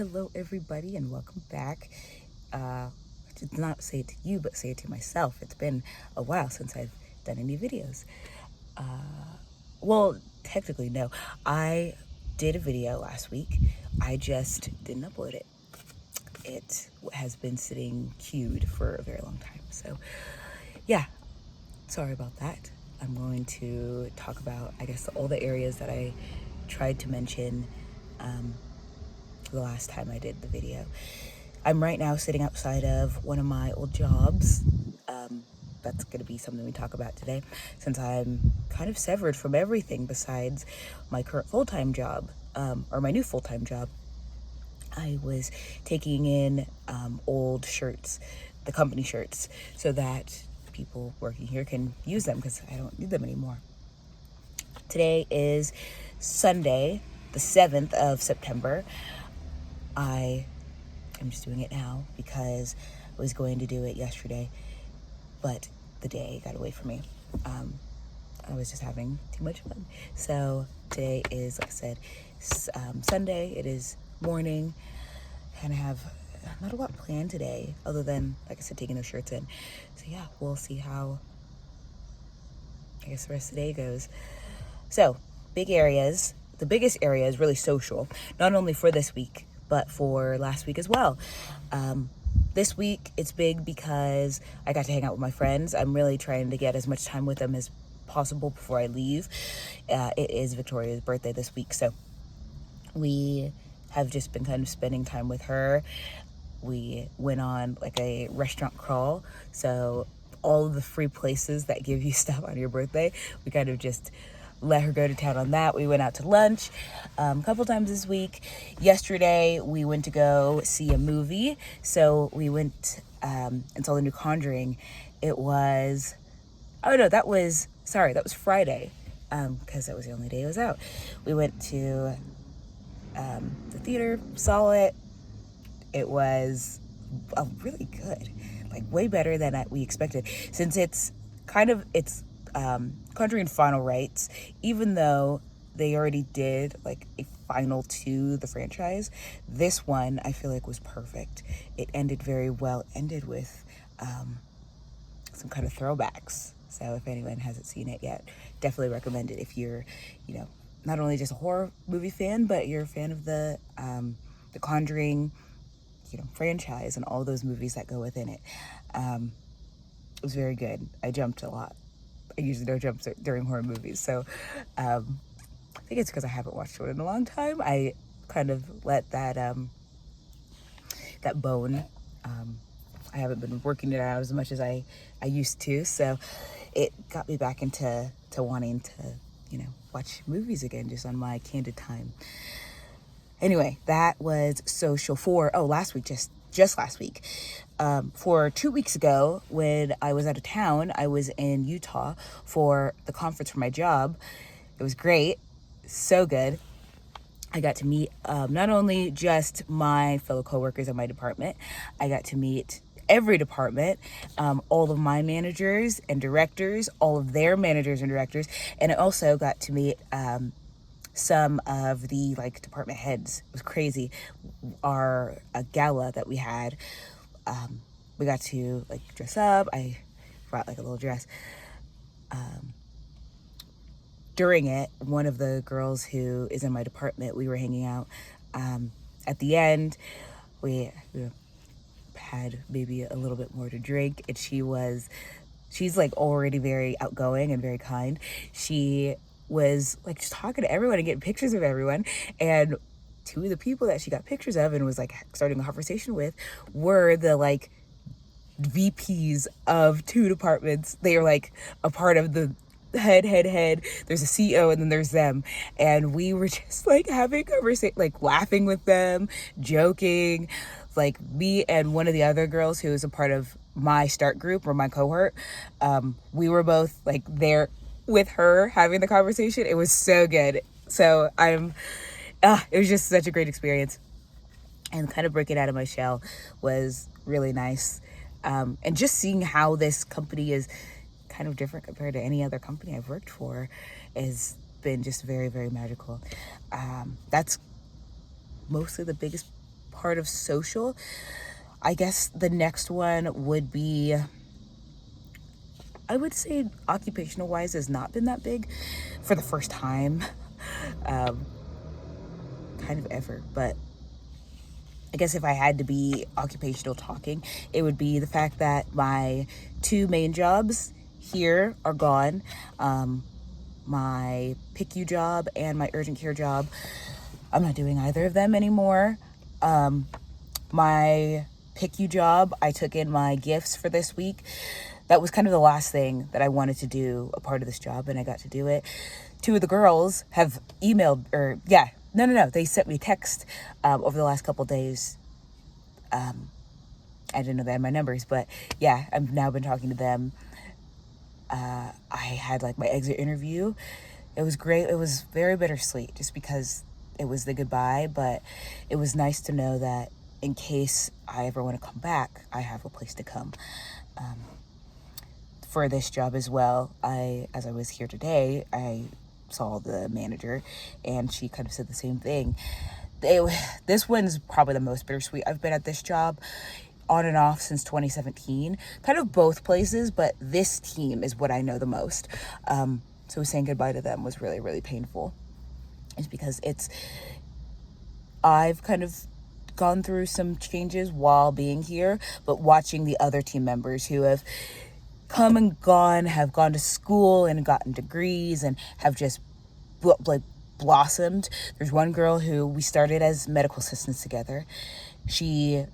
Hello, everybody, and welcome back. I did not say it to you, but say it to myself. It's been a while since I've done any videos. Well, technically, no. I did a video last week. I just didn't upload it. It has been sitting queued for a very long time. So, yeah, sorry about that. I'm going to talk about, I guess, all the areas that I tried to mention the last time I did the video. I'm right now sitting outside of one of my old jobs. That's going to be something we talk about today, since I'm kind of severed from everything besides my current full-time job, or my new full-time job. I was taking in old shirts, the company shirts, so that people working here can use them because I don't need them anymore. Today is Sunday, the 7th of September. I'm just doing it now because I was going to do it yesterday, but the day got away from me. I was just having too much fun. So today is, like I said, Sunday. It is morning, and I have not a lot planned today other than, like I said, taking those shirts in. So yeah, we'll see how, I guess, the rest of the day goes. So big areas. The biggest area is really social, not only for this week, but for last week as well. This week it's big because I got to hang out with my friends. I'm really trying to get as much time with them as possible before I leave. It is Victoria's birthday this week, so we have just been kind of spending time with her. We went on like a restaurant crawl, so all of the free places that give you stuff on your birthday, we kind of just let her go to town on that. We went out to lunch a couple times this week. Yesterday, we went to go see a movie. So we went and saw the new Conjuring. It was, that was Friday, because that was the only day it was out. We went to the theater, saw it. It was really good, like way better than we expected. Since it's Conjuring Final Rites, even though they already did like a final to the franchise, this one I feel like was perfect. It ended very well, ended with some kind of throwbacks. So if anyone hasn't seen it yet, definitely recommend it if you're, not only just a horror movie fan, but you're a fan of the Conjuring, franchise and all those movies that go within it. It was very good. I jumped a lot. I usually don't jump during horror movies, so I think it's because I haven't watched one in a long time. I kind of let that that bone. I haven't been working it out as much as I used to, so it got me back into wanting to watch movies again, just on my candid time. Anyway, that was social for last week, just last week. For 2 weeks ago, when I was out of town, I was in Utah for the conference for my job. It was great, so good. I got to meet not only just my fellow coworkers in my department, I got to meet every department, all of my managers and directors, all of their managers and directors, and I also got to meet some of the department heads. It was crazy. Our gala that we had, we got to dress up. I brought a little dress. During it, one of the girls who is in my department, we were hanging out. At the end, we had maybe a little bit more to drink, and she's already very outgoing and very kind. She was just talking to everyone and getting pictures of everyone, and two of the people that she got pictures of and was starting a conversation with were the VPs of two departments. They are a part of the head. There's a CEO and then there's them, and we were just having conversation, laughing with them, joking. Me and one of the other girls who was a part of my start group or my cohort, we were both there with her having the conversation. It was so good. So it was just such a great experience, and kind of breaking out of my shell was really nice. And just seeing how this company is kind of different compared to any other company I've worked for has been just very, very magical. That's mostly the biggest part of social. I guess the next one would be, I would say occupational wise has not been that big for the first time, kind of ever. But I guess if I had to be occupational talking, it would be the fact that my two main jobs here are gone. My PICU job and my urgent care job, I'm not doing either of them anymore. My PICU job, I took in my gifts for this week. That was kind of the last thing that I wanted to do, a part of this job, and I got to do it. Two of the girls have emailed, they sent me text over the last couple days. I didn't know they had my numbers, but yeah, I've now been talking to them. I had like my exit interview. It was great. It was very bittersweet just because it was the goodbye, but it was nice to know that in case I ever want to come back, I have a place to come. For this job as well, as I was here today, I saw the manager and she kind of said the same thing. This one's probably the most bittersweet. I've been at this job on and off since 2017, kind of both places, but this team is what I know the most. So saying goodbye to them was really, really painful. It's because I've kind of gone through some changes while being here, but watching the other team members who have come and gone, have gone to school and gotten degrees and have just blossomed. There's one girl who we started as medical assistants together. She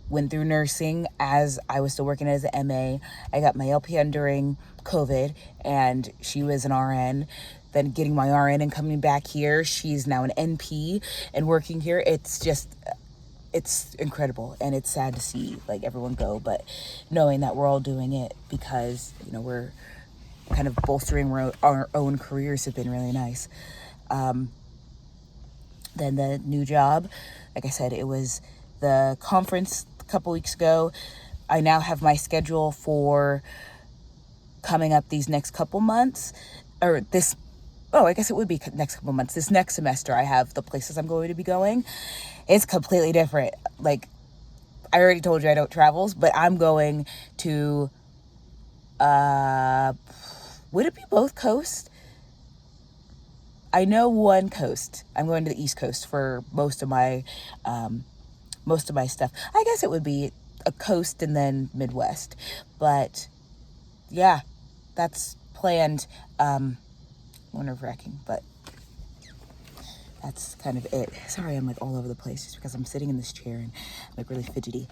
went through nursing as I was still working as an MA. I got my LPN during COVID and she was an RN. Then getting my RN and coming back here, she's now an NP and working here. It's incredible, and it's sad to see like everyone go, but knowing that we're all doing it because, we're kind of bolstering our own careers have been really nice. Then the new job, like I said, it was the conference a couple weeks ago. I now have my schedule for coming up these next couple months, or this, I guess it would be next couple months. This next semester, I have the places I'm going to be going. It's completely different. Like, I already told you I don't travel, but I'm going to, would it be both coasts? I know one coast. I'm going to the East Coast for most of my stuff. I guess it would be a coast and then Midwest. But yeah, that's planned. Nerve-wracking, but that's kind of it. Sorry, I'm like all over the place just because I'm sitting in this chair and I'm like really fidgety.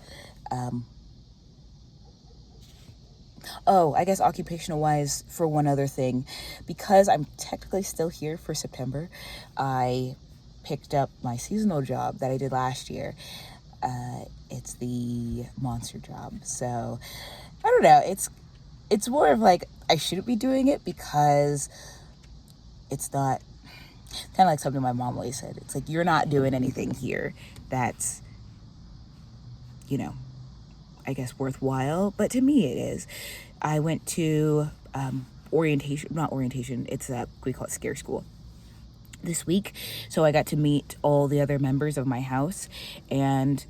I guess occupational wise, for one other thing, because I'm technically still here for September, I picked up my seasonal job that I did last year. It's the monster job. So I don't know. It's more of like, I shouldn't be doing it because it's not, kind of like something my mom always said. It's like, you're not doing anything here that's, I guess worthwhile. But to me it is. I went to orientation, it's we call it Scare School this week. So I got to meet all the other members of my house, and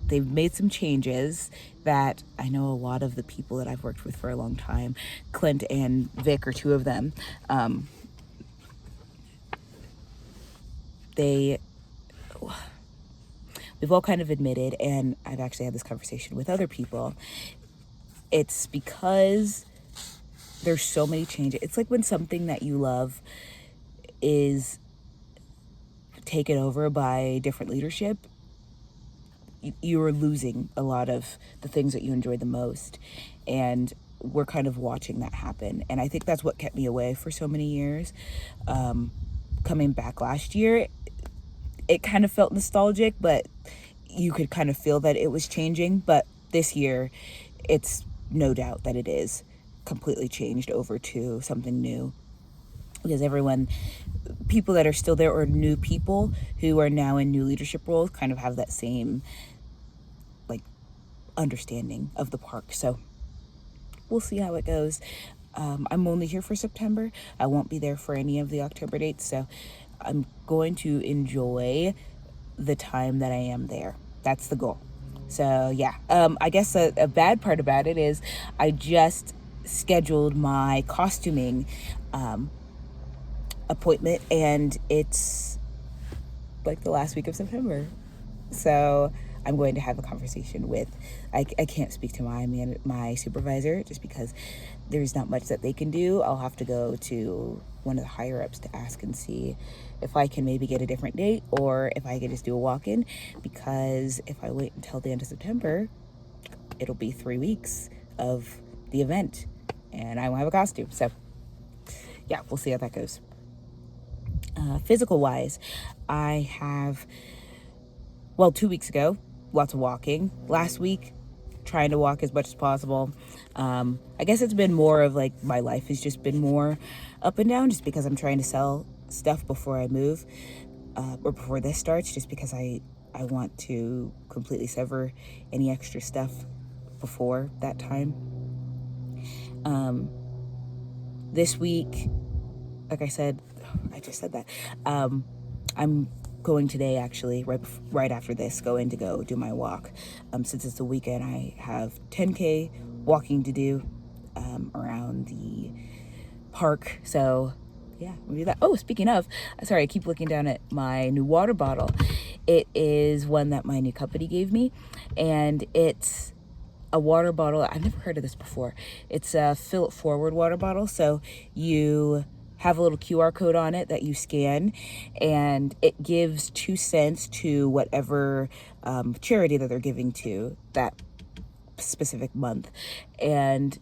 they've made some changes that I know a lot of the people that I've worked with for a long time, Clint and Vic are two of them. We've all kind of admitted, and I've actually had this conversation with other people, it's because there's so many changes. It's like when something that you love is taken over by different leadership, you are losing a lot of the things that you enjoy the most. And we're kind of watching that happen. And I think that's what kept me away for so many years. Coming back last year, it kind of felt nostalgic, but you could kind of feel that it was changing. But this year, it's no doubt that it is completely changed over to something new. Because people that are still there or new people who are now in new leadership roles kind of have that same understanding of the park. So we'll see how it goes. I'm only here for September. I won't be there for any of the October dates. So I'm going to enjoy the time that I am there. That's the goal. So yeah, I guess a bad part about it is I just scheduled my costuming appointment, and it's like the last week of September. So I'm going to have a conversation with, I can't speak to my supervisor just because there's not much that they can do. I'll have to go to one of the higher ups to ask and see if I can maybe get a different date or if I can just do a walk-in, because if I wait until the end of September, it'll be 3 weeks of the event and I won't have a costume. So yeah, we'll see how that goes. Physical wise, I have, 2 weeks ago, lots of walking. Last week, trying to walk as much as possible. I guess it's been more of like my life has just been more up and down just because I'm trying to sell stuff before I move, or before this starts, just because I want to completely sever any extra stuff before that time. This week, like I said, I just said that. I'm going today, actually, right after this, going to go do my walk. Since it's the weekend, I have 10K walking to do around the park. So yeah, we'll do that. Oh, speaking of, sorry, I keep looking down at my new water bottle. It is one that my new company gave me, and it's a water bottle. I've never heard of this before. It's a fill it forward water bottle. So you have a little QR code on it that you scan, and it gives 2 cents to whatever charity that they're giving to that specific month. And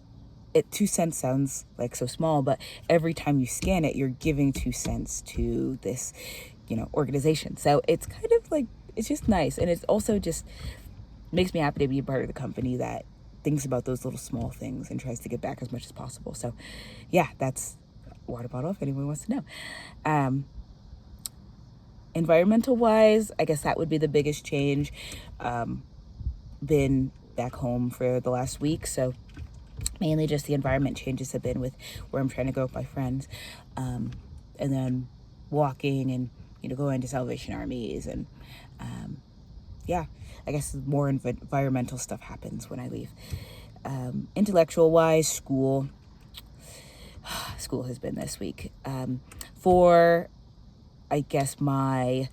2 cents sounds like so small, but every time you scan it, you're giving 2 cents to this, organization. So it's kind of like, it's just nice. And it's also just makes me happy to be a part of the company that thinks about those little small things and tries to give back as much as possible. So yeah, that's water bottle if anyone wants to know. Environmental wise, I guess that would be the biggest change. Been back home for the last week, so mainly just the environment changes have been with where I'm trying to go with my friends, and then walking and going to Salvation Armies, and yeah, I guess more environmental stuff happens when I leave. Intellectual wise, school has been this week. For, I guess, my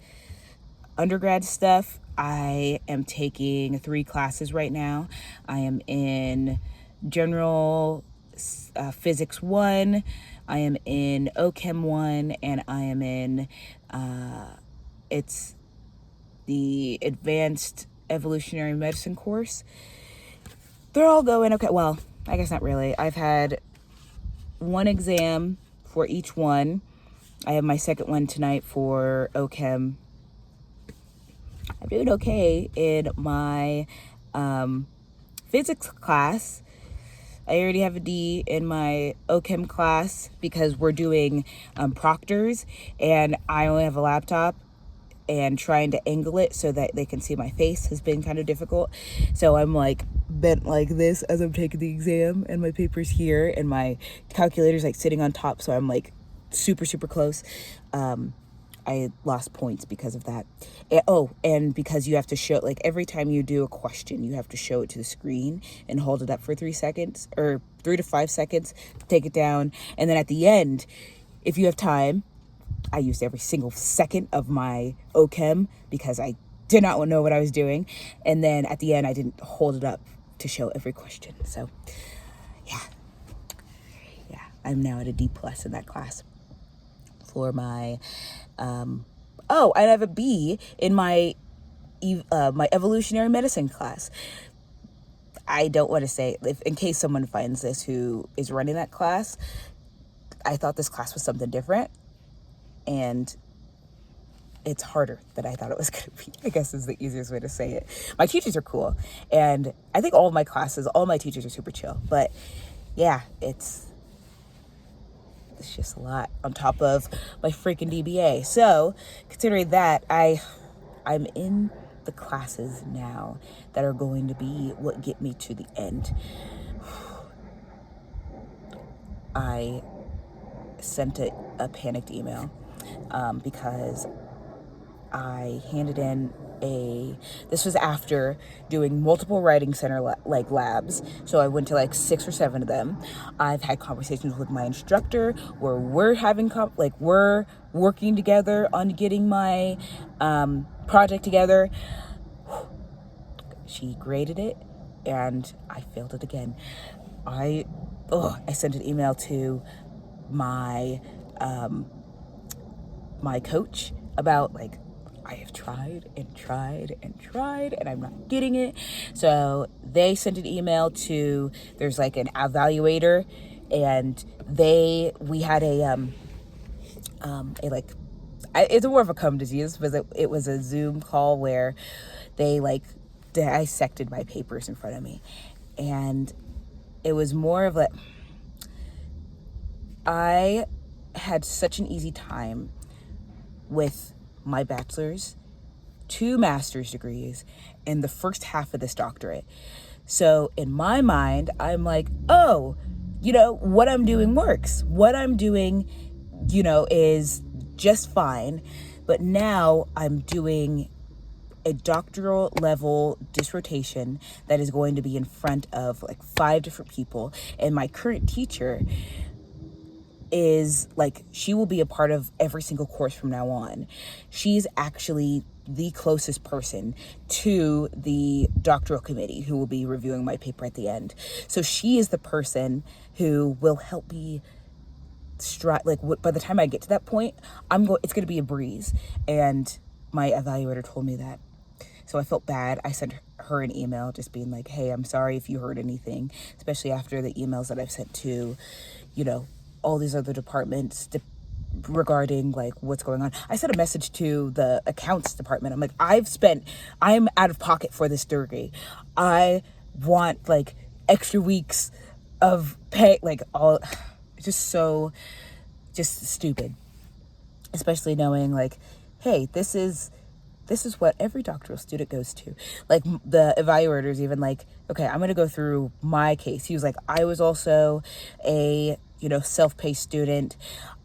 undergrad stuff, I am taking 3 classes right now. I am in General Physics 1, I am in OChem 1, and I am in, it's the Advanced Evolutionary Medicine course. They're all going okay. Well, I guess not really. I've had 1 exam for each one. I have my second one tonight for OChem. I'm doing okay in my physics class. I already have a D in my OChem class because we're doing proctors, and I only have a laptop, and trying to angle it so that they can see my face has been kind of difficult. So I'm like bent like this as I'm taking the exam, and my paper's here, and my calculator's like sitting on top, so I'm like super close. I lost points because of that. And because you have to show, like, every time you do a question, you have to show it to the screen and hold it up for 3 seconds, or 3 to 5 seconds, take it down, and then at the end, if you have time, I used every single second of my OChem because I did not know what I was doing. And then at the end, I didn't hold it up to show every question. So yeah, I'm now at a D+ in that class. For my, I have a B in my evolutionary medicine class. I don't want to say, in case someone finds this who is running that class, I thought this class was something different, and it's harder than I thought it was going to be, I guess is the easiest way to say it. My teachers are cool, and I think all my teachers are super chill, but yeah, it's just a lot on top of my freaking DBA. So considering that, I'm in the classes now that are going to be what get me to the end. I sent a panicked email because I handed in this was after doing multiple writing center labs. So I went to like 6 or 7 of them. I've had conversations with my instructor where we're having we're working together on getting my project together. She graded it and I failed it again. I sent an email to my my coach about like, I have tried and I'm not getting it. So they sent an email to, there's like an evaluator, and we had it's more of a come disease, but it was a Zoom call where they like dissected my papers in front of me. And it was more of I had such an easy time with my bachelor's, 2 master's degrees, and the first half of this doctorate. So in my mind, I'm like, oh, what I'm doing works. What I'm doing, is just fine. But now I'm doing a doctoral level dissertation that is going to be in front of like 5 different people. And my current teacher is like, she will be a part of every single course from now on. She's actually the closest person to the doctoral committee who will be reviewing my paper at the end. So she is the person who will help me by the time I get to that point, it's going to be a breeze. And my evaluator told me that. So I felt bad. I sent her an email just being like, hey, I'm sorry if you heard anything, especially after the emails that I've sent to, all these other departments regarding like what's going on. I sent a message to the accounts department. I'm like, I'm out of pocket for this degree. I want like extra weeks of pay, like all, just stupid. Especially knowing like, hey, this is what every doctoral student goes to. Like the evaluators even like, okay, I'm going to go through my case. He was like, I was also a, self-paced student.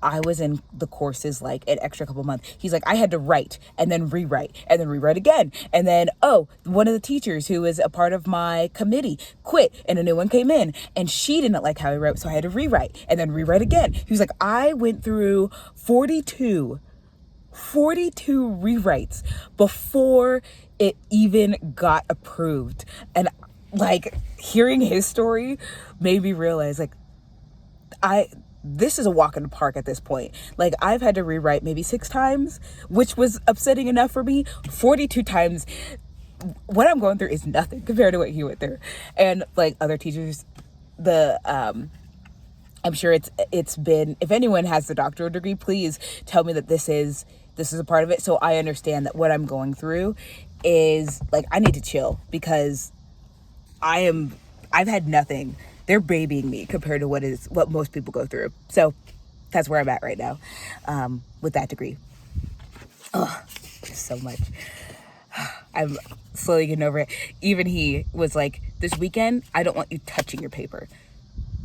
I was in the courses like an extra couple months. He's like, I had to write and then rewrite and then rewrite again. And then, one of the teachers who was a part of my committee quit and a new one came in and she didn't like how I wrote. So I had to rewrite and then rewrite again. He was like, I went through 42 rewrites before it even got approved. And like hearing his story made me realize like, this is a walk in the park at this point. Like I've had to rewrite maybe 6 times, which was upsetting enough for me. 42 times, what I'm going through is nothing compared to what he went through. And like other teachers, I'm sure it's been, if anyone has the doctoral degree, please tell me that this is a part of it. So I understand that what I'm going through is like, I need to chill because I've had nothing. They're babying me compared to what most people go through. So that's where I'm at right now, with that degree. So much. I'm slowly getting over it. Even he was like, this weekend, I don't want you touching your paper.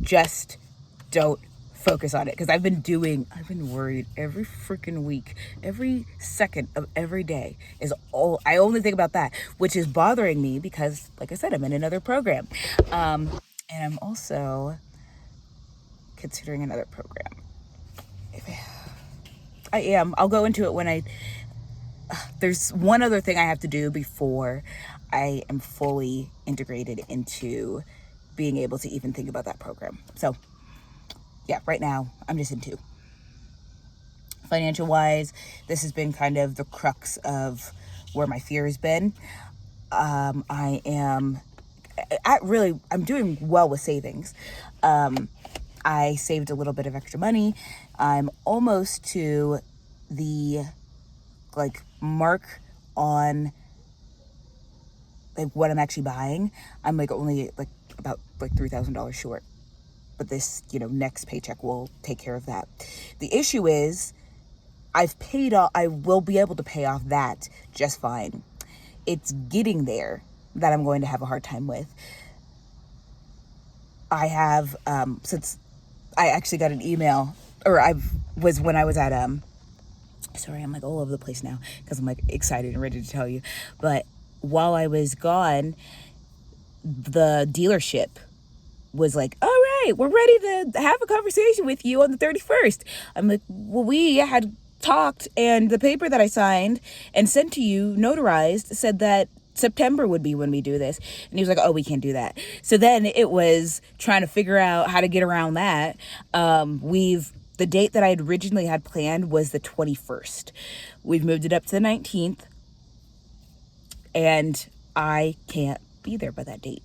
Just don't focus on it. Because I've been worried every freaking week. Every second of every day is all, I only think about that, which is bothering me because, like I said, I'm in another program. And I'm also considering another program. I am. I'll go into it when there's one other thing I have to do before I am fully integrated into being able to even think about that program. So, yeah, right now, I'm just in 2. Financial wise, this has been kind of the crux of where my fear has been. I'm doing well with savings. I saved a little bit of extra money. I'm almost to the like mark on like what I'm actually buying. I'm like only like about like $3,000 short, but this, next paycheck will take care of that. The issue is I will be able to pay off that just fine. It's getting there that I'm going to have a hard time with. I have, since I actually got an email, when I was at Sorry, I'm like all over the place now because I'm like excited and ready to tell you. But while I was gone, the dealership was like, all right, we're ready to have a conversation with you on the 31st. I'm like, well, we had talked, and the paper that I signed and sent to you, notarized, said that September would be when we do this. And he was like, oh, we can't do that. So then it was trying to figure out how to get around that. The date that I had originally had planned was the 21st. We've moved it up to the 19th, and I can't be there by that date.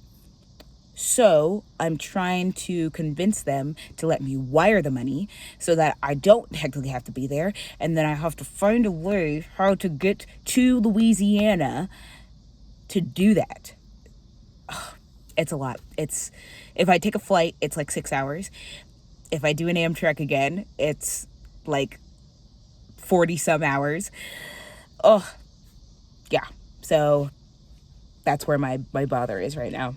So I'm trying to convince them to let me wire the money so that I don't technically have to be there. And then I have to find a way how to get to Louisiana to do that. It's a lot. If I take a flight, it's like 6 hours. If I do an Amtrak again, it's like 40 some hours. Oh, yeah. So that's where my bother is right now.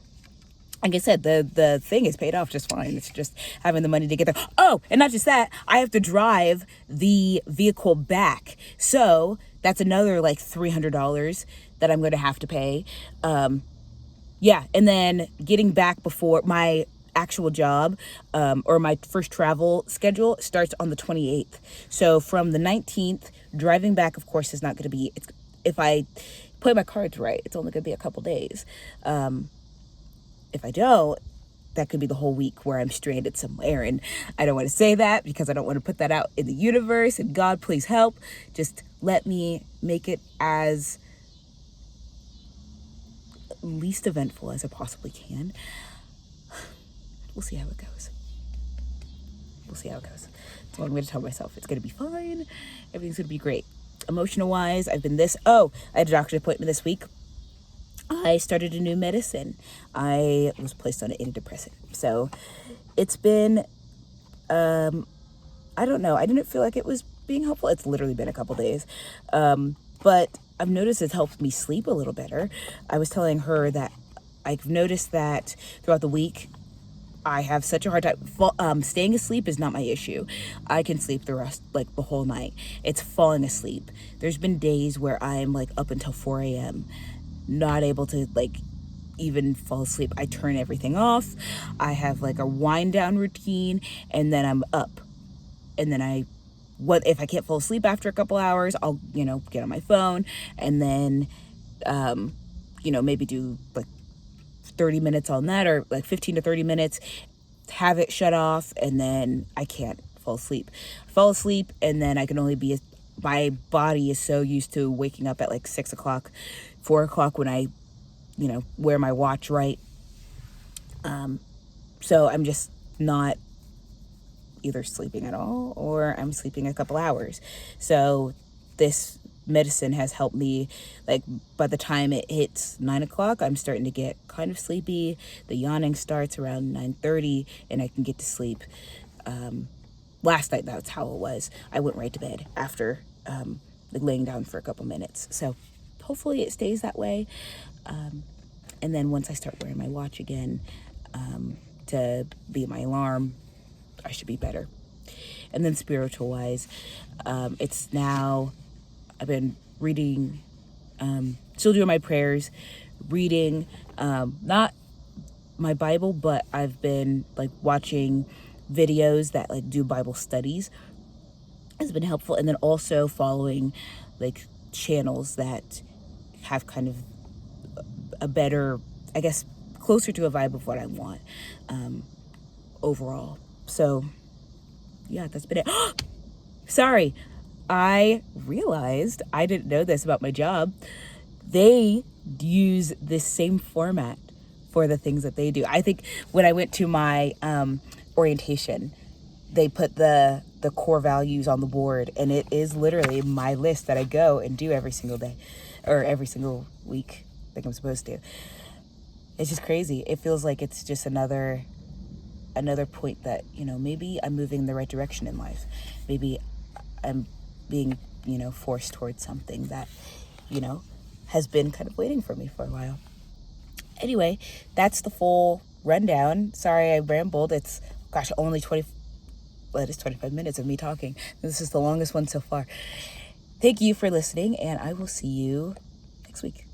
Like I said, the thing is paid off just fine. It's just having the money to get there. Oh, and not just that, I have to drive the vehicle back. So that's another like $300 that I'm going to have to pay. Yeah, and then getting back before my actual job or my first travel schedule starts on the 28th. So from the 19th, driving back, of course, is not going to be, if I play my cards right, it's only going to be a couple days. If I don't, that could be the whole week where I'm stranded somewhere. And I don't want to say that because I don't want to put that out in the universe. And God, please help. Just let me make it as least eventful as I possibly can. We'll see how it goes. We'll see how it goes. That's all I'm going to tell myself. It's going to be fine. Everything's going to be great. Emotional wise, I've been I had a doctor's appointment this week. I started a new medicine. I was placed on an antidepressant. So it's been, I don't know. I didn't feel like it was being helpful. It's literally been a couple days. But I've noticed it's helped me sleep a little better. I was telling her that I've noticed that throughout the week, I have such a hard time. Staying asleep is not my issue. I can sleep the whole night. It's falling asleep. There's been days where I'm like up until 4 a.m., not able to like even fall asleep. I turn everything off. I have like a wind down routine, and then I'm up. And then if I can't fall asleep after a couple hours, I'll, get on my phone and then, maybe do like 30 minutes on that, or like 15 to 30 minutes, have it shut off, and then I can't fall asleep. Fall asleep, and then I can only my body is so used to waking up at like 6 o'clock, 4 o'clock when I, wear my watch right. So I'm just not either sleeping at all, or I'm sleeping a couple hours. So this medicine has helped me. Like by the time it hits 9 o'clock, I'm starting to get kind of sleepy. The yawning starts around 9:30, and I can get to sleep. Last night, that's how it was. I went right to bed after laying down for a couple minutes. So hopefully it stays that way. And then once I start wearing my watch again to be my alarm, I should be better. And then spiritual wise, it's now, I've been reading, still doing my prayers, reading, not my Bible, but I've been like watching videos that like do Bible studies. Has been helpful. And then also following like channels that have kind of a better, I guess, closer to a vibe of what I want overall. So yeah, that's been it. Sorry, I realized I didn't know this about my job. They use this same format for the things that they do. I think when I went to my orientation, they put the core values on the board, and it is literally my list that I go and do every single day or every single week like I'm supposed to. It's just crazy. It feels like it's just another point that, maybe I'm moving in the right direction in life. Maybe I'm being, forced towards something that, has been kind of waiting for me for a while. Anyway, that's the full rundown. Sorry I rambled. It's, only 25 minutes of me talking. This is the longest one so far. thank you for listening, and I will see you next week.